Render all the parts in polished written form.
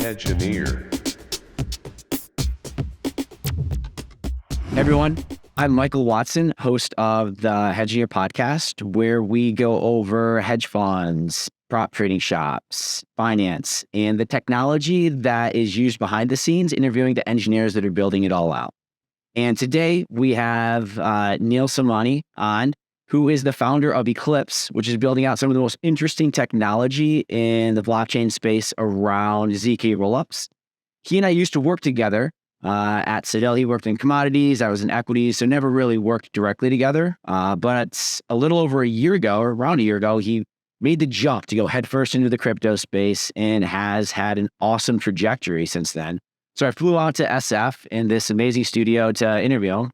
Hedgineer. Hey everyone, I'm Michael Watson, host of the Hedgineer Podcast, where we go over hedge funds, prop trading shops, finance, and the technology that is used behind the scenes, interviewing the engineers that are building it all out. And today we have Neel Somani on, who is the founder of Eclipse, which is building out some of the most interesting technology in the blockchain space around ZK rollups. He and I used to work together at Citadel. He worked in commodities. I was in equities, so never really worked directly together. But a little over a year ago, or around a year ago, he made the jump to go headfirst into the crypto space and has had an awesome trajectory since then. So I flew out to SF in this amazing studio to interview him.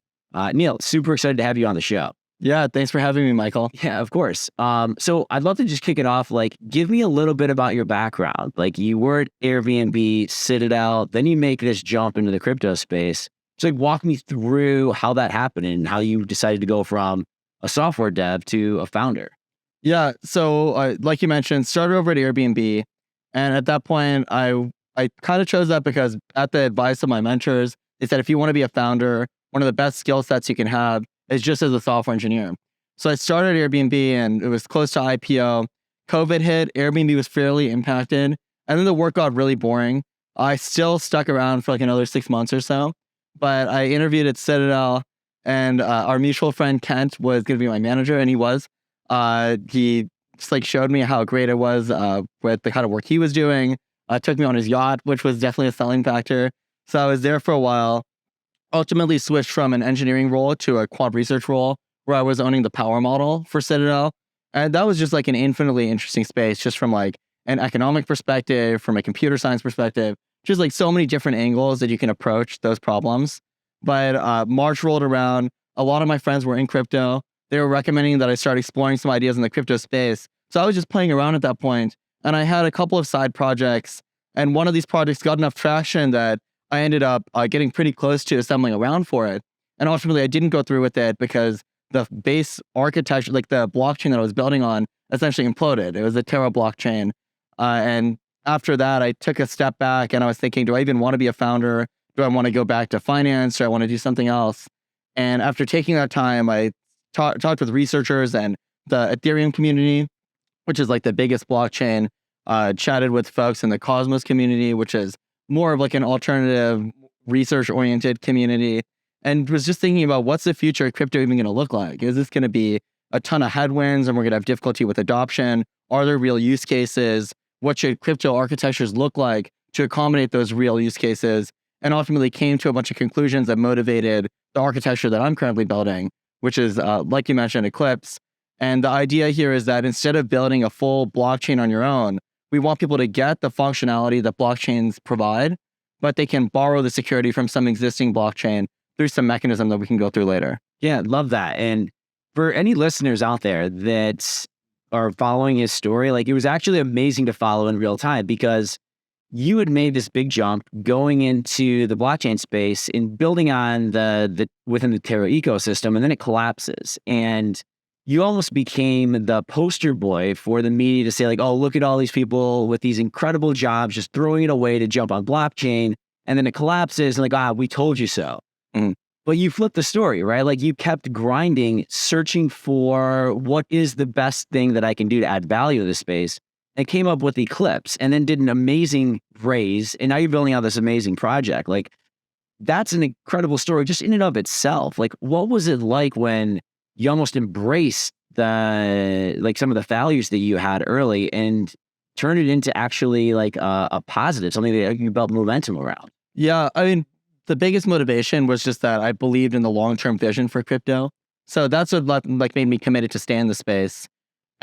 Neel, super excited to have you on the show. Yeah, thanks for having me, Michael. Yeah, of course. So I'd love to just kick it off. Give me a little bit about your background. You were at AirBnB, Citadel, then you make this jump into the crypto space. So walk me through how that happened and how you decided to go from a software dev to a founder. Yeah, so like you mentioned, started over at Airbnb. And at that point, I kind of chose that because at the advice of my mentors, they said, if you want to be a founder, one of the best skill sets you can have is just as a software engineer. So I started Airbnb and it was close to IPO. COVID hit, Airbnb was fairly impacted. And then the work got really boring. I still stuck around for another 6 months or so, but I interviewed at Citadel and our mutual friend Kent was going to be my manager, and he was. He just showed me how great it was with the kind of work he was doing. Took me on his yacht, which was definitely a selling factor. So I was there for a while. Ultimately switched from an engineering role to a quant research role where I was owning the power model for Citadel. And that was just an infinitely interesting space, just from an economic perspective, from a computer science perspective, just so many different angles that you can approach those problems. But March rolled around. A lot of my friends were in crypto. They were recommending that I start exploring some ideas in the crypto space. So I was just playing around at that point. And I had a couple of side projects. And one of these projects got enough traction that I ended up getting pretty close to assembling a round for it. And ultimately, I didn't go through with it because the base architecture, the blockchain that I was building on, essentially imploded. It was a Terra blockchain. And after that, I took a step back and I was thinking, do I even want to be a founder? Do I want to go back to finance, or I want to do something else? And after taking that time, I talked with researchers and the Ethereum community, which is the biggest blockchain, chatted with folks in the Cosmos community, which is more of an alternative research-oriented community, and was just thinking about what's the future of crypto even going to look like? Is this going to be a ton of headwinds and we're going to have difficulty with adoption? Are there real use cases? What should crypto architectures look like to accommodate those real use cases? And ultimately came to a bunch of conclusions that motivated the architecture that I'm currently building, which is, like you mentioned, Eclipse. And the idea here is that instead of building a full blockchain on your own, we want people to get the functionality that blockchains provide, but they can borrow the security from some existing blockchain through some mechanism that we can go through later. Yeah, love that. And for any listeners out there that are following his story, it was actually amazing to follow in real time, because you had made this big jump going into the blockchain space and building on the within the Terra ecosystem, and then it collapses. And you almost became the poster boy for the media to say oh, look at all these people with these incredible jobs, just throwing it away to jump on blockchain. And then it collapses and we told you so. Mm. But you flipped the story, right? You kept grinding, searching for what is the best thing that I can do to add value to this space, and came up with Eclipse, and then did an amazing raise. And now you're building out this amazing project. That's an incredible story just in and of itself. What was it like when you almost embraced the some of the values that you had early and turned it into actually a positive, something that you built momentum around? Yeah, I mean, the biggest motivation was just that I believed in the long-term vision for crypto. So that's what made me committed to stay in the space.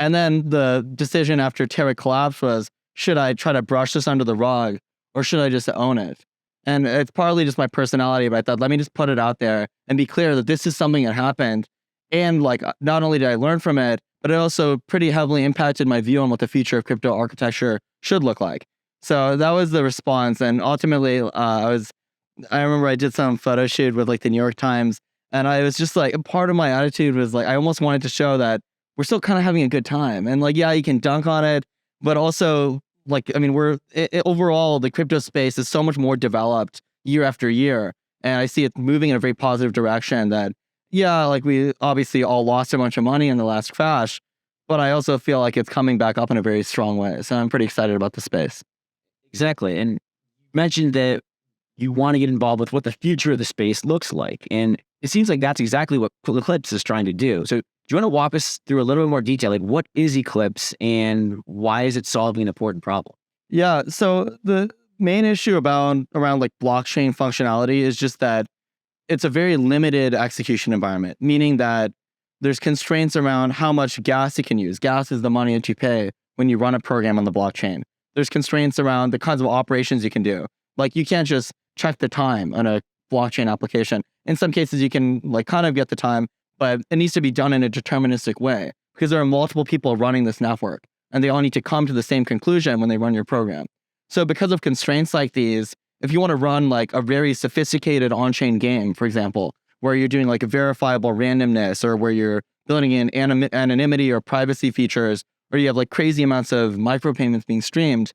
And then the decision after Terra collapsed was, should I try to brush this under the rug, or should I just own it? And it's partly just my personality, but I thought, let me just put it out there and be clear that this is something that happened. And not only did I learn from it, but it also pretty heavily impacted my view on what the future of crypto architecture should look like. So that was the response. And ultimately, I remember I did some photo shoot with the New York Times, and I was just part of my attitude was I almost wanted to show that we're still kind of having a good time. And yeah, you can dunk on it, but also overall, the crypto space is so much more developed year after year. And I see it moving in a very positive direction that, yeah, like we obviously all lost a bunch of money in the last crash, but I also feel like it's coming back up in a very strong way. So I'm pretty excited about the space. Exactly. And you mentioned that you want to get involved with what the future of the space looks like. And it seems like that's exactly what Eclipse is trying to do. So do you want to walk us through a little bit more detail? Like, what is Eclipse and why is it solving an important problem? Yeah. So the main issue around like blockchain functionality is just that it's a very limited execution environment, meaning that there's constraints around how much gas you can use. Gas is the money that you pay when you run a program on the blockchain. There's constraints around the kinds of operations you can do. Like you can't just check the time on a blockchain application. In some cases, you can like kind of get the time, but it needs to be done in a deterministic way because there are multiple people running this network and they all need to come to the same conclusion when they run your program. So because of constraints like these, if you want to run like a very sophisticated on-chain game, for example, where you're doing like a verifiable randomness or where you're building in anonymity or privacy features, or you have like crazy amounts of micropayments being streamed,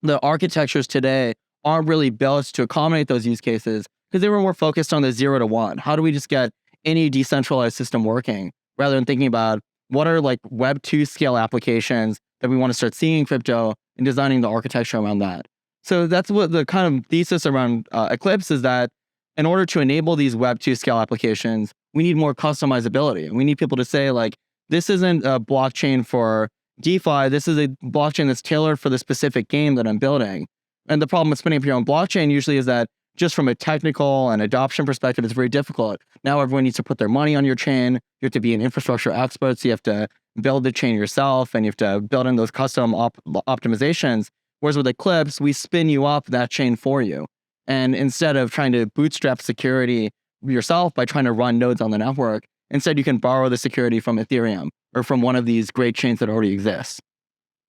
the architectures today aren't really built to accommodate those use cases because they were more focused on the 0 to 1. How do we just get any decentralized system working rather than thinking about what are like Web 2 scale applications that we want to start seeing in crypto and designing the architecture around that. So that's what the kind of thesis around Eclipse is, that in order to enable these Web 2 scale applications, we need more customizability. We need people to say like, this isn't a blockchain for DeFi. This is a blockchain that's tailored for the specific game that I'm building. And the problem with spinning up your own blockchain usually is that just from a technical and adoption perspective, it's very difficult. Now everyone needs to put their money on your chain. You have to be an infrastructure expert. So you have to build the chain yourself and you have to build in those custom optimizations. Whereas with Eclipse, we spin you up that chain for you. And instead of trying to bootstrap security yourself by trying to run nodes on the network, instead you can borrow the security from Ethereum or from one of these great chains that already exists.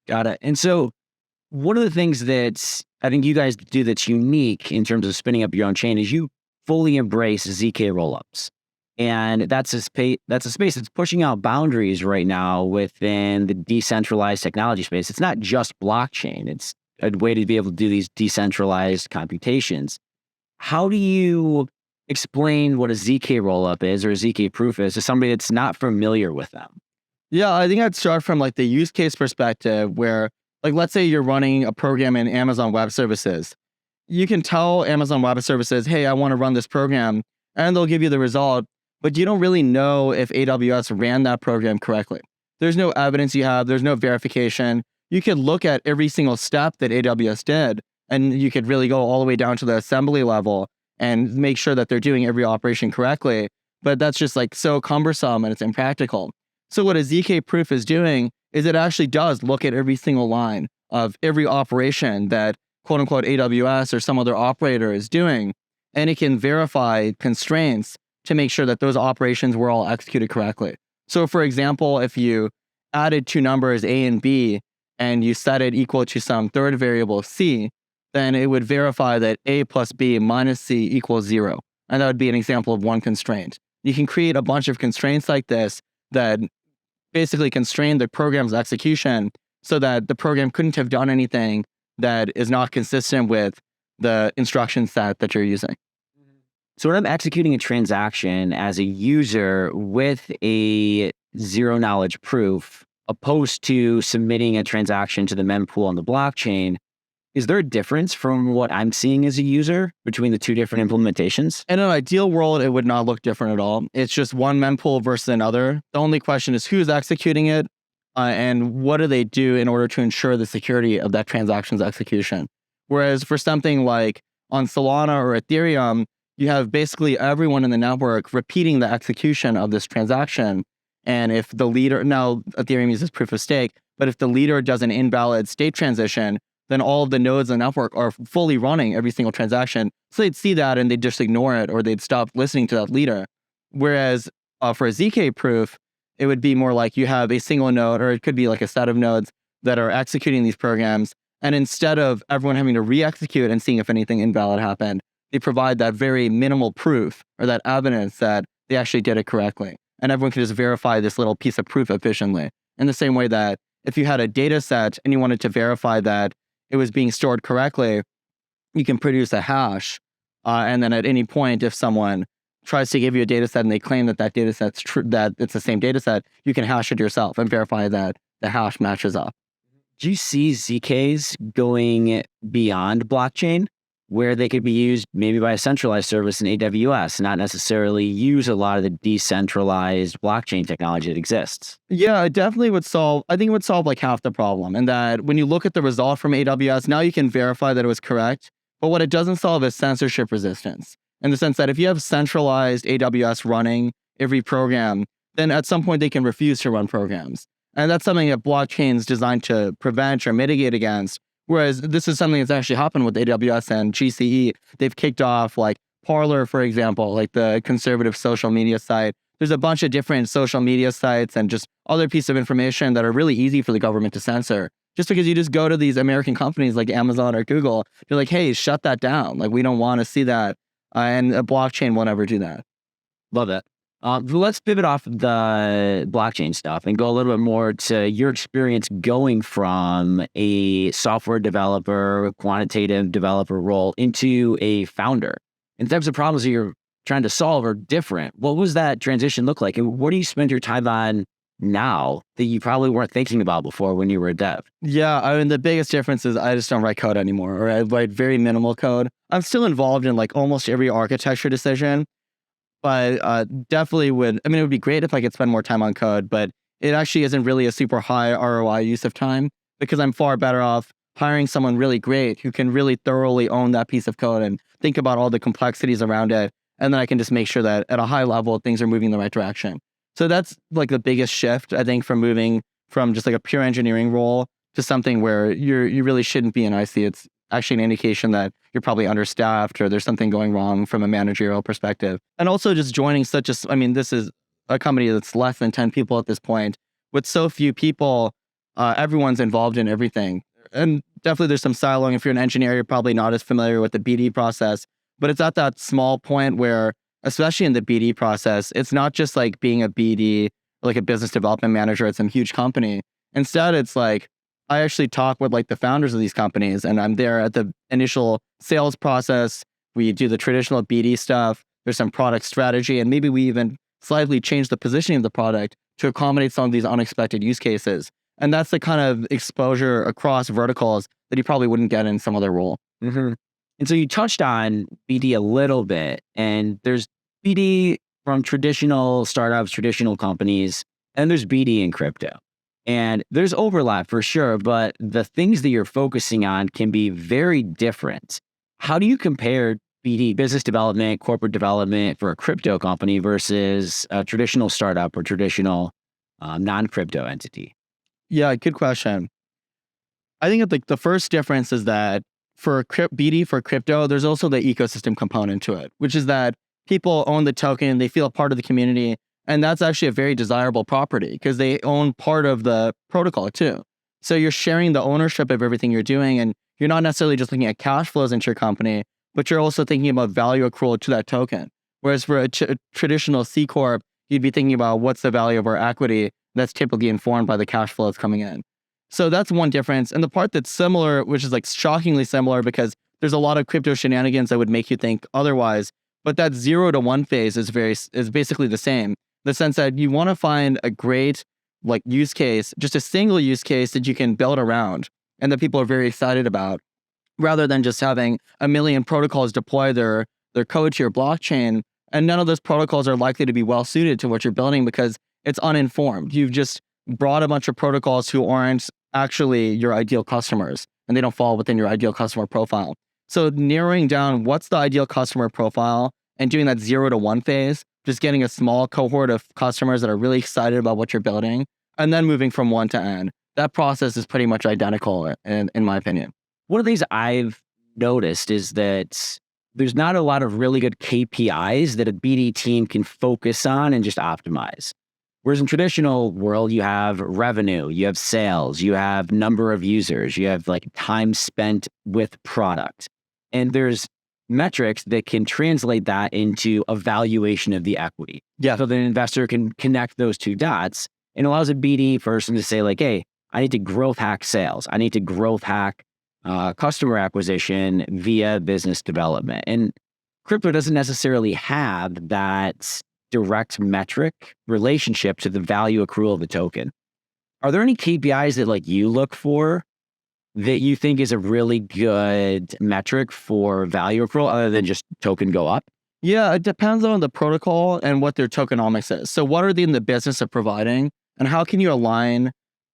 Got it. And so one of the things that I think you guys do that's unique in terms of spinning up your own chain is you fully embrace ZK rollups. And that's a space that's pushing out boundaries right now within the decentralized technology space. It's not just blockchain. It's a way to be able to do these decentralized computations. How do you explain what a ZK rollup is or a ZK proof is to somebody that's not familiar with them? Yeah, I think I'd start from like the use case perspective where, like, let's say you're running a program in Amazon Web Services. You can tell Amazon Web Services, hey, I want to run this program, and they'll give you the result, but you don't really know if AWS ran that program correctly. There's no evidence you have, there's no verification. You could look at every single step that AWS did, and you could really go all the way down to the assembly level and make sure that they're doing every operation correctly. But that's just like so cumbersome and it's impractical. So what a ZK proof is doing is it actually does look at every single line of every operation that quote unquote AWS or some other operator is doing. And it can verify constraints to make sure that those operations were all executed correctly. So for example, if you added two numbers A and B and you set it equal to some third variable C, then it would verify that A plus B minus C equals 0. And that would be an example of one constraint. You can create a bunch of constraints like this that basically constrain the program's execution so that the program couldn't have done anything that is not consistent with the instruction set that you're using. So when I'm executing a transaction as a user with a zero knowledge proof, opposed to submitting a transaction to the mempool on the blockchain, is there a difference from what I'm seeing as a user between the two different implementations? In an ideal world, it would not look different at all. It's just one mempool versus another. The only question is who's executing it and what do they do in order to ensure the security of that transaction's execution. Whereas for something like on Solana or Ethereum, you have basically everyone in the network repeating the execution of this transaction. And if the leader, now Ethereum uses proof of stake, but if the leader does an invalid state transition, then all of the nodes in the network are fully running every single transaction. So they'd see that and they'd just ignore it or they'd stop listening to that leader. Whereas for a ZK proof, it would be more like you have a single node, or it could be like a set of nodes that are executing these programs. And instead of everyone having to re-execute and seeing if anything invalid happened, they provide that very minimal proof or that evidence that they actually did it correctly. And everyone can just verify this little piece of proof efficiently. In the same way that if you had a data set and you wanted to verify that it was being stored correctly, you can produce a hash. And then at any point, if someone tries to give you a data set and they claim that that data set's true, that it's the same data set, you can hash it yourself and verify that the hash matches up. Do you see ZKs going beyond blockchain, where they could be used maybe by a centralized service in AWS, not necessarily use a lot of the decentralized blockchain technology that exists? Yeah, it definitely would solve, I think it would solve like half the problem. And that when you look at the result from AWS, now you can verify that it was correct. But what it doesn't solve is censorship resistance, in the sense that if you have centralized AWS running every program, then at some point they can refuse to run programs. And that's something that blockchain is designed to prevent or mitigate against. Whereas this is something that's actually happened with AWS and GCE. They've kicked off like Parler, for example, like the conservative social media site. There's a bunch of different social media sites and just other pieces of information that are really easy for the government to censor. Just because you just go to these American companies like Amazon or Google, you're like, hey, shut that down. Like, we don't want to see that. And a blockchain won't ever do that. Love that. Let's pivot off the blockchain stuff and go a little bit more to your experience going from a software developer, quantitative developer role into a founder. And the types of problems that you're trying to solve are different. What was that transition look like? And what do you spend your time on now that you probably weren't thinking about before when you were a dev? Yeah, I mean, the biggest difference is I just don't write code anymore, or I write very minimal code. I'm still involved in like almost every architecture decision, but definitely would, I mean, it would be great if I could spend more time on code, but it actually isn't really a super high ROI use of time, because I'm far better off hiring someone really great who can really thoroughly own that piece of code and think about all the complexities around it. And then I can just make sure that at a high level, things are moving in the right direction. So that's like the biggest shift, I think, from moving from just like a pure engineering role to something where you really shouldn't be in IC. It's actually an indication that you're probably understaffed or there's something going wrong from a managerial perspective. And also just joining such a, I mean, this is a company that's less than 10 people at this point. With so few people, everyone's involved in everything. And definitely there's some siloing. If you're an engineer, you're probably not as familiar with the BD process, but it's at that small point where, especially in the BD process, it's not just like being a BD, like a business development manager at some huge company. Instead, it's like, I actually talk with like the founders of these companies, and I'm there at the initial sales process. We do the traditional BD stuff. There's some product strategy, and maybe we even slightly change the positioning of the product to accommodate some of these unexpected use cases. And that's the kind of exposure across verticals that you probably wouldn't get in some other role. Mm-hmm. And so you touched on BD a little bit, and there's BD from traditional startups, traditional companies, and there's BD in crypto. And there's overlap for sure, but the things that you're focusing on can be very different. How do you compare BD, business development, corporate development for a crypto company versus a traditional startup or traditional non-crypto entity? Yeah, good question. I think that the first difference is that for BD for crypto, there's also the ecosystem component to it, which is that people own the token, they feel a part of the community, and that's actually a very desirable property because they own part of the protocol too. So you're sharing the ownership of everything you're doing, and you're not necessarily just looking at cash flows into your company, but you're also thinking about value accrual to that token. Whereas for a traditional C Corp, you'd be thinking about what's the value of our equity that's typically informed by the cash flows coming in. So that's one difference. And the part that's similar, which is like shockingly similar because there's a lot of crypto shenanigans that would make you think otherwise, but that 0 to 1 phase is basically the same. The sense that you want to find a great like use case, just a single use case that you can build around and that people are very excited about, rather than just having a million protocols deploy their code to your blockchain. And none of those protocols are likely to be well suited to what you're building because it's uninformed. You've just brought a bunch of protocols who aren't actually your ideal customers, and they don't fall within your ideal customer profile. So narrowing down what's the ideal customer profile and doing that 0 to 1 phase, just getting a small cohort of customers that are really excited about what you're building, and then moving from one to end. That process is pretty much identical in my opinion. One of the things I've noticed is that there's not a lot of really good KPIs that a BD team can focus on and just optimize. Whereas in traditional world, you have revenue, you have sales, you have number of users, you have like time spent with product. And there's metrics that can translate that into a valuation of the equity. Yeah. So the investor can connect those two dots and allows a BD person to say like, hey, I need to growth hack sales. I need to growth hack customer acquisition via business development. And crypto doesn't necessarily have that direct metric relationship to the value accrual of the token. Are there any KPIs that like you look for that you think is a really good metric for value accrual other than just token go up? Yeah, it depends on the protocol and what their tokenomics is. So what are they in the business of providing, and how can you align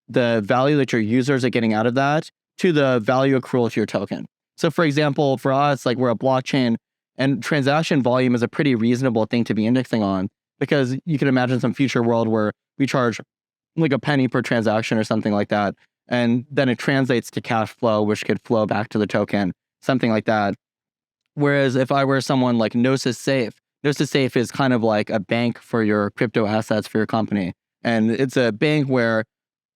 the value that your users are getting out of that to the value accrual to your token? So for example, for us, like we're a blockchain, and transaction volume is a pretty reasonable thing to be indexing on, because you can imagine some future world where we charge like a penny per transaction or something like that. And then it translates to cash flow, which could flow back to the token, something like that. Whereas if I were someone like Gnosis Safe, Gnosis Safe is kind of like a bank for your crypto assets for your company. And it's a bank where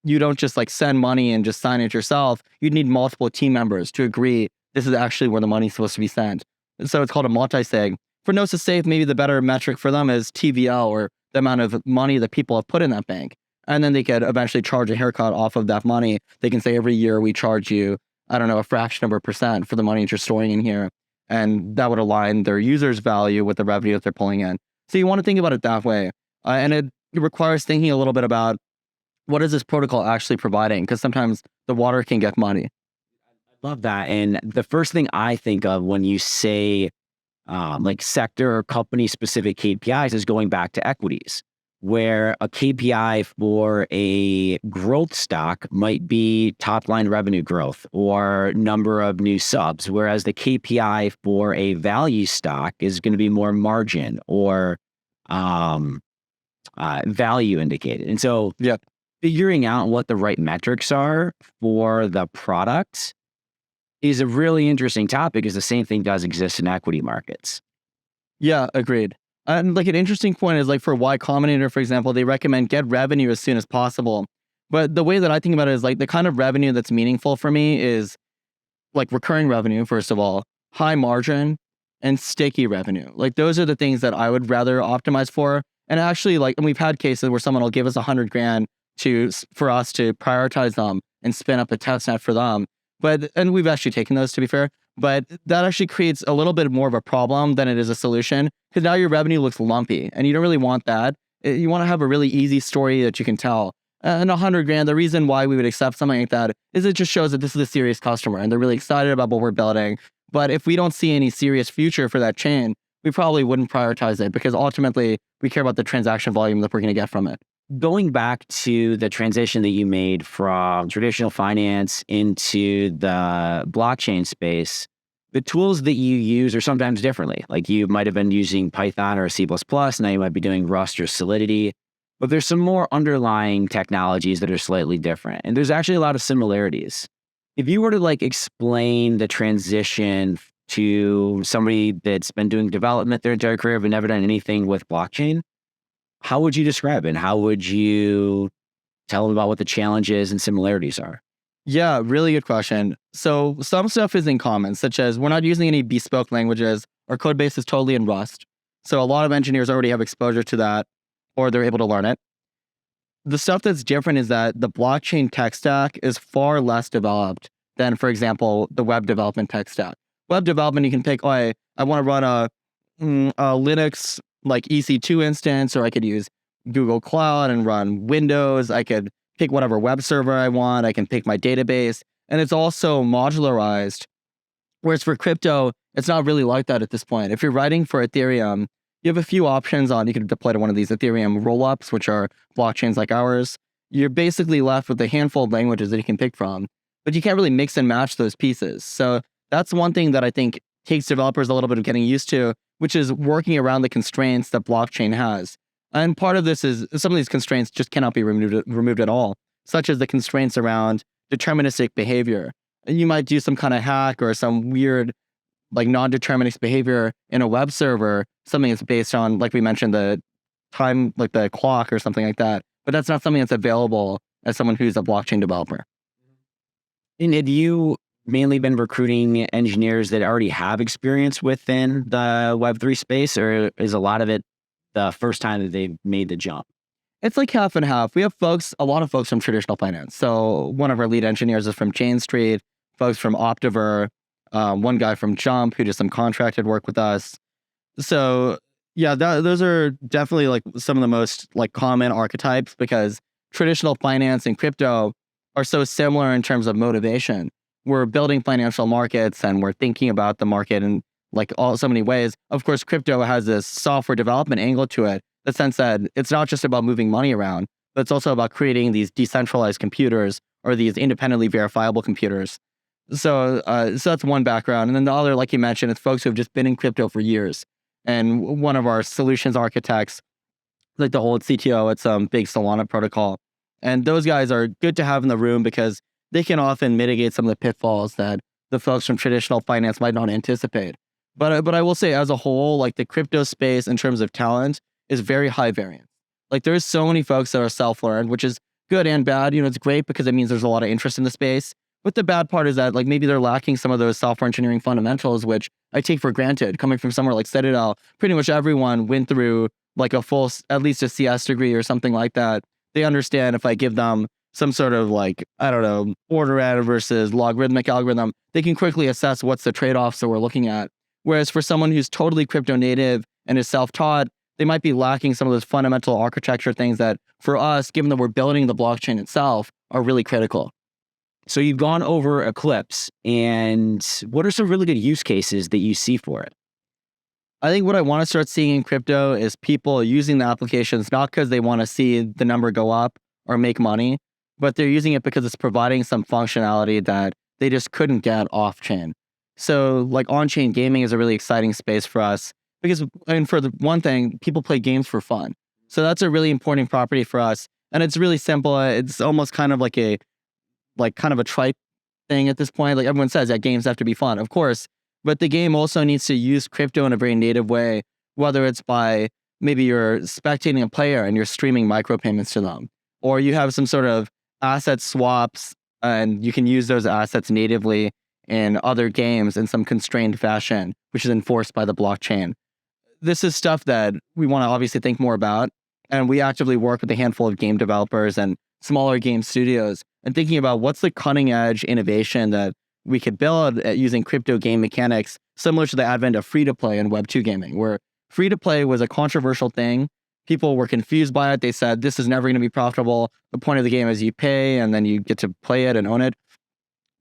you don't just like send money and just sign it yourself. You need multiple team members to agree this is actually where the money's supposed to be sent. And so it's called a multi-sig. For Gnosis Safe, maybe the better metric for them is TVL, or the amount of money that people have put in that bank. And then they could eventually charge a haircut off of that money. They can say every year we charge you, I don't know, a fraction of a percent for the money that you're storing in here. And that would align their users' value with the revenue that they're pulling in. So you want to think about it that way. And it requires thinking a little bit about what is this protocol actually providing? Because sometimes the water can get muddy. Love that. And the first thing I think of when you say like sector or company specific KPIs is going back to equities, where a KPI for a growth stock might be top line revenue growth or number of new subs, whereas the KPI for a value stock is going to be more margin or value indicated. And so Yeah. figuring out what the right metrics are for the product is a really interesting topic, because the same thing does exist in equity markets. Yeah, agreed. And like an interesting point is like for Y Combinator, for example, they recommend get revenue as soon as possible. But the way that I think about it is like the kind of revenue that's meaningful for me is like recurring revenue, first of all, high margin, and sticky revenue. Like those are the things that I would rather optimize for. And actually, like, and we've had cases where someone will give us 100 grand for us to prioritize them and spin up a test net for them. And we've actually taken those, to be fair. But that actually creates a little bit more of a problem than it is a solution, because now your revenue looks lumpy and you don't really want that. You want to have a really easy story that you can tell. And 100 grand, the reason why we would accept something like that is it just shows that this is a serious customer and they're really excited about what we're building. But if we don't see any serious future for that chain, we probably wouldn't prioritize it, because ultimately we care about the transaction volume that we're going to get from it. Going back to the transition that you made from traditional finance into the blockchain space, the tools that you use are sometimes differently. Like you might have been using Python or C++, now you might be doing Rust or Solidity, but there's some more underlying technologies that are slightly different. And there's actually a lot of similarities. If you were to like explain the transition to somebody that's been doing development their entire career but never done anything with blockchain, how would you describe it? And how would you tell them about what the challenges and similarities are? Yeah, really good question. So some stuff is in common, such as we're not using any bespoke languages. Our code base is totally in Rust. So a lot of engineers already have exposure to that, or they're able to learn it. The stuff that's different is that the blockchain tech stack is far less developed than, for example, the web development tech stack. Web development, you can pick, I want to run a Linux like EC2 instance, or I could use Google Cloud and run Windows. I could pick whatever web server I want. I can pick my database, and it's also modularized. Whereas for crypto, it's not really like that at this point. If you're writing for Ethereum, you have a few options on, you can deploy to one of these Ethereum rollups, which are blockchains like ours. You're basically left with a handful of languages that you can pick from, but you can't really mix and match those pieces. So that's one thing that I think takes developers a little bit of getting used to, which is working around the constraints that blockchain has. And part of this is some of these constraints just cannot be removed at all, such as the constraints around deterministic behavior. You might do some kind of hack or some weird like non-deterministic behavior in a web server, something that's based on, like we mentioned, the time, like the clock or something like that. But that's not something that's available as someone who's a blockchain developer. And have you mainly been recruiting engineers that already have experience within the Web3 space, or is a lot of it the first time that they've made the jump? It's like half and half. We have a lot of folks from traditional finance. So one of our lead engineers is from Chain Street. folks from Optiver, one guy from Jump who did some contracted work with us. So yeah, those are definitely like some of the most like common archetypes, because traditional finance and crypto are so similar in terms of motivation. We're building financial markets and we're thinking about the market in like so many ways. Of course, crypto has this software development angle to it, the sense that it's not just about moving money around, but it's also about creating these decentralized computers or these independently verifiable computers. So that's one background. And then the other, like you mentioned, it's folks who have just been in crypto for years. And one of our solutions architects, like the old CTO at some big Solana protocol. And those guys are good to have in the room because they can often mitigate some of the pitfalls that the folks from traditional finance might not anticipate. But I will say, as a whole, like the crypto space in terms of talent is very high variance. Like there's so many folks that are self-learned, which is good and bad. It's great because it means there's a lot of interest in the space. But the bad part is that like maybe they're lacking some of those software engineering fundamentals, which I take for granted. Coming from somewhere like Citadel, pretty much everyone went through like a full, at least a CS degree or something like that. They understand if I give them some sort of like, I don't know, order adder versus logarithmic algorithm, they can quickly assess what's the trade-offs that we're looking at. Whereas for someone who's totally crypto native and is self-taught, they might be lacking some of those fundamental architecture things that for us, given that we're building the blockchain itself, are really critical. So you've gone over Eclipse, and what are some really good use cases that you see for it? I think what I want to start seeing in crypto is people using the applications not because they want to see the number go up or make money, but they're using it because it's providing some functionality that they just couldn't get off-chain. So like on-chain gaming is a really exciting space for us because, I mean, for the one thing, people play games for fun. So that's a really important property for us. And it's really simple. It's almost kind of like a trite thing at this point. Like everyone says that games have to be fun, of course, but the game also needs to use crypto in a very native way, whether it's by maybe you're spectating a player and you're streaming micropayments to them, or you have some sort of asset swaps and you can use those assets natively in other games in some constrained fashion, which is enforced by the blockchain. This is stuff that we want to obviously think more about. And we actively work with a handful of game developers and smaller game studios and thinking about what's the cutting edge innovation that we could build at using crypto game mechanics, similar to the advent of free-to-play and Web2 gaming, where free-to-play was a controversial thing. People were confused by it. They said, this is never going to be profitable. The point of the game is you pay and then you get to play it and own it.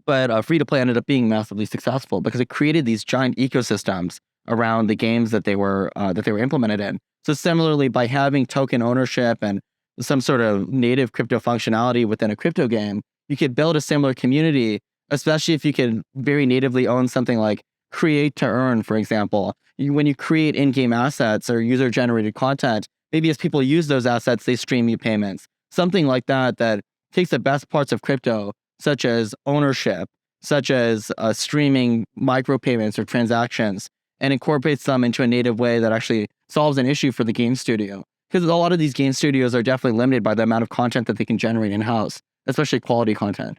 But free-to-play ended up being massively successful because it created these giant ecosystems around the games that they were implemented in. So similarly, by having token ownership and some sort of native crypto functionality within a crypto game, you could build a similar community, especially if you could very natively own something like create to earn, for example. When you create in-game assets or user-generated content, maybe as people use those assets, they stream you payments. Something like that takes the best parts of crypto, such as ownership, such as streaming micropayments or transactions, and incorporates them into a native way that actually solves an issue for the game studio. Because a lot of these game studios are definitely limited by the amount of content that they can generate in-house, especially quality content.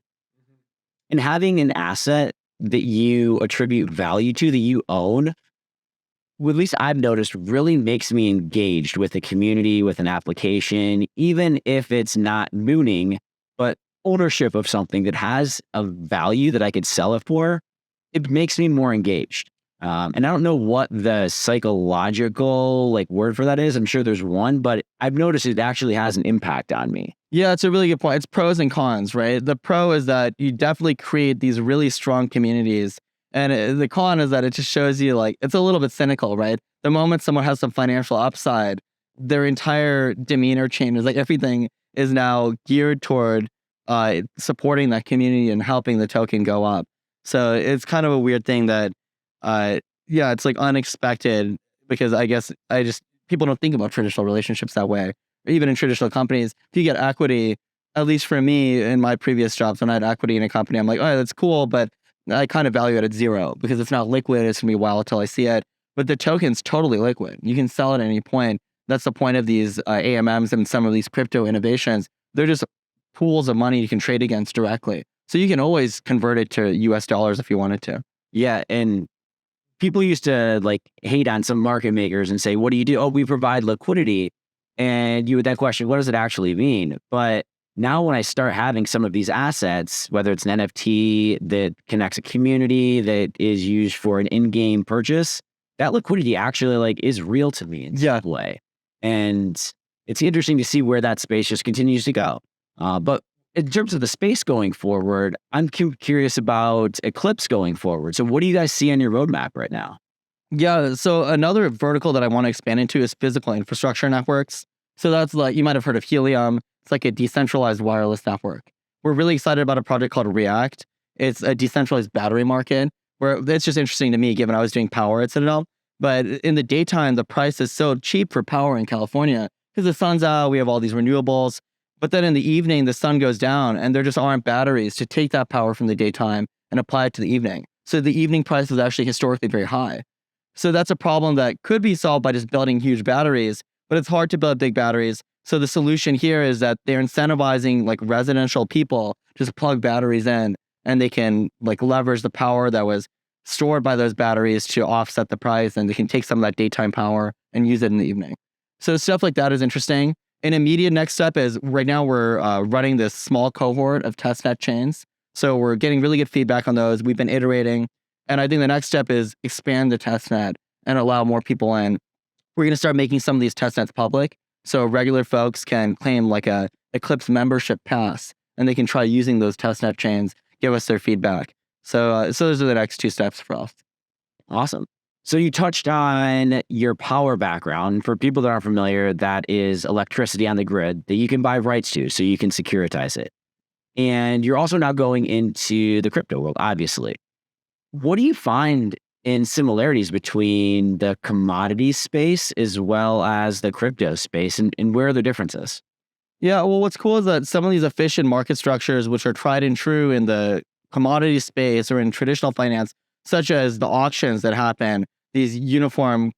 And having an asset that you attribute value to, that you own, well, at least I've noticed, really makes me engaged with a community, with an application, even if it's not mooning, but ownership of something that has a value that I could sell it for, it makes me more engaged. And I don't know what the psychological word for that is. I'm sure there's one, but I've noticed it actually has an impact on me. Yeah, it's a really good point. It's pros and cons, right? The pro is that you definitely create these really strong communities. And the con is that it just shows you it's a little bit cynical, right? The moment someone has some financial upside, their entire demeanor changes. Everything is now geared toward supporting that community and helping the token go up. So it's kind of a weird thing that it's unexpected because I guess people don't think about traditional relationships that way. Or even in traditional companies, if you get equity, at least for me in my previous jobs, when I had equity in a company, I'm like, oh, that's cool, but I kind of value it at zero because it's not liquid. It's gonna be a while until I see it. But the token's totally liquid. You can sell it at any point. That's the point of these AMMs and some of these crypto innovations. They're just pools of money you can trade against directly. So you can always convert it to US dollars if you wanted to. Yeah, and people used to hate on some market makers and say, what do you do? Oh, we provide liquidity. And you would then question, what does it actually mean? But now when I start having some of these assets, whether it's an NFT that connects a community that is used for an in-game purchase, that liquidity actually like is real to me in some way. And it's interesting to see where that space just continues to go. But in terms of the space going forward, I'm curious about Eclipse going forward. So what do you guys see on your roadmap right now? Yeah, so another vertical that I want to expand into is physical infrastructure networks. So that's like, you might have heard of Helium. It's like a decentralized wireless network. We're really excited about a project called React. It's a decentralized battery market where it's just interesting to me, given I was doing power at Citadel. But in the daytime, the price is so cheap for power in California because the sun's out, we have all these renewables. But then in the evening, the sun goes down and there just aren't batteries to take that power from the daytime and apply it to the evening. So the evening price is actually historically very high. So that's a problem that could be solved by just building huge batteries, but it's hard to build big batteries. So the solution here is that they're incentivizing like residential people to just plug batteries in, and they can like leverage the power that was stored by those batteries to offset the price, and they can take some of that daytime power and use it in the evening. So stuff like that is interesting. An immediate next step is right now we're running this small cohort of testnet chains. So we're getting really good feedback on those. We've been iterating. And I think the next step is expand the testnet and allow more people in. We're going to start making some of these testnets public. So regular folks can claim like a Eclipse membership pass, and they can try using those testnet chains, give us their feedback. So those are the next two steps for us. Awesome. So you touched on your power background. For people that aren't familiar, that is electricity on the grid that you can buy rights to, so you can securitize it. And you're also now going into the crypto world, obviously. What do you find in similarities between the commodities space as well as the crypto space, and where are the differences? Yeah, well, what's cool is that some of these efficient market structures, which are tried and true in the commodity space or in traditional finance, such as the auctions that happen, these uniform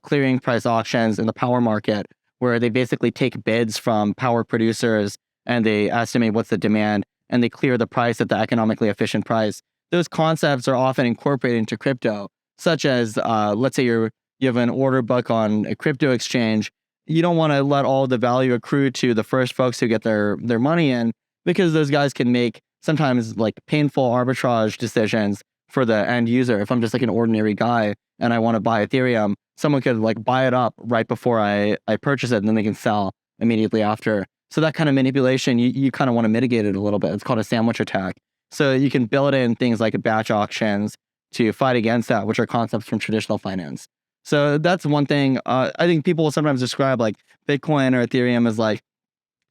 clearing price auctions in the power market, where they basically take bids from power producers and they estimate what's the demand and they clear the price at the economically efficient price. Those concepts are often incorporated into crypto, such as, let's say you have an order book on a crypto exchange. You don't want to let all the value accrue to the first folks who get their money in, because those guys can make sometimes like painful arbitrage decisions for the end user. If I'm just like an ordinary guy and I want to buy Ethereum, someone could like buy it up right before I purchase it, and then they can sell immediately after. So that kind of manipulation, you kind of want to mitigate it a little bit. It's called a sandwich attack. So you can build in things like batch auctions to fight against that, which are concepts from traditional finance. So that's one thing. I think people will sometimes describe like Bitcoin or Ethereum as like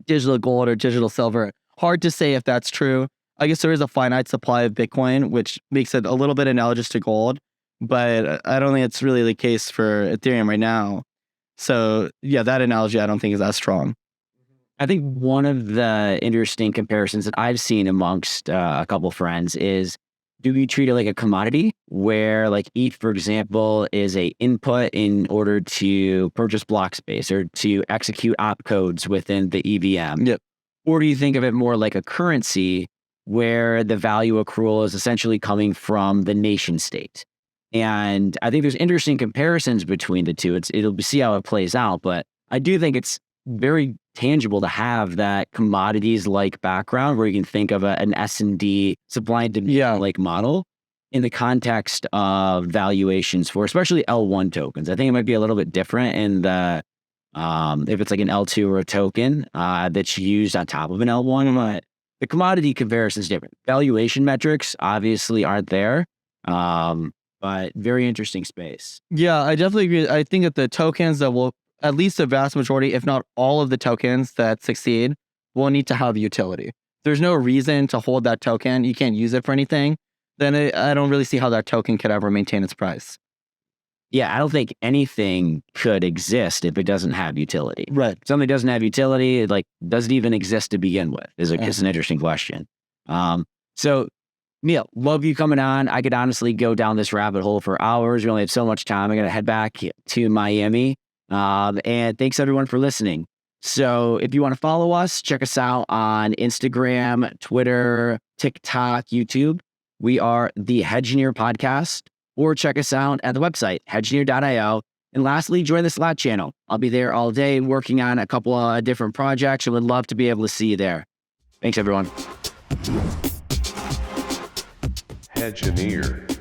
digital gold or digital silver. Hard to say if that's true. I guess there is a finite supply of Bitcoin, which makes it a little bit analogous to gold, but I don't think it's really the case for Ethereum right now. So yeah, that analogy I don't think is as strong. I think one of the interesting comparisons that I've seen amongst a couple friends is, do we treat it like a commodity where like ETH, for example, is a input in order to purchase block space or to execute opcodes within the EVM? Yep. Or do you think of it more like a currency where the value accrual is essentially coming from the nation state? And I think there's interesting comparisons between the two. It'll see how it plays out, but I do think it's very tangible to have that commodities-like background where you can think of an S&D supply and demand like model in the context of valuations for especially L1 tokens. I think it might be a little bit different in the if it's like an L2 or a token that's used on top of an L1, but the commodity comparison is different. Valuation metrics obviously aren't there, but very interesting space. Yeah, I definitely agree. I think that the tokens that will, at least the vast majority, if not all of the tokens that succeed, will need to have utility. There's no reason to hold that token. You can't use it for anything. Then I don't really see how that token could ever maintain its price. Yeah, I don't think anything could exist if it doesn't have utility. Right. If something doesn't have utility, it like doesn't even exist to begin with. It's an interesting question. So Neel, love you coming on. I could honestly go down this rabbit hole for hours. We only have so much time. I got to head back to Miami. And thanks everyone for listening. So if you want to follow us, check us out on Instagram, Twitter, TikTok, YouTube. We are the Hedgineer Podcast, or check us out at the website, hedgineer.io. And lastly, join the Slack channel. I'll be there all day working on a couple of different projects and would love to be able to see you there. Thanks, everyone. Hedgineer.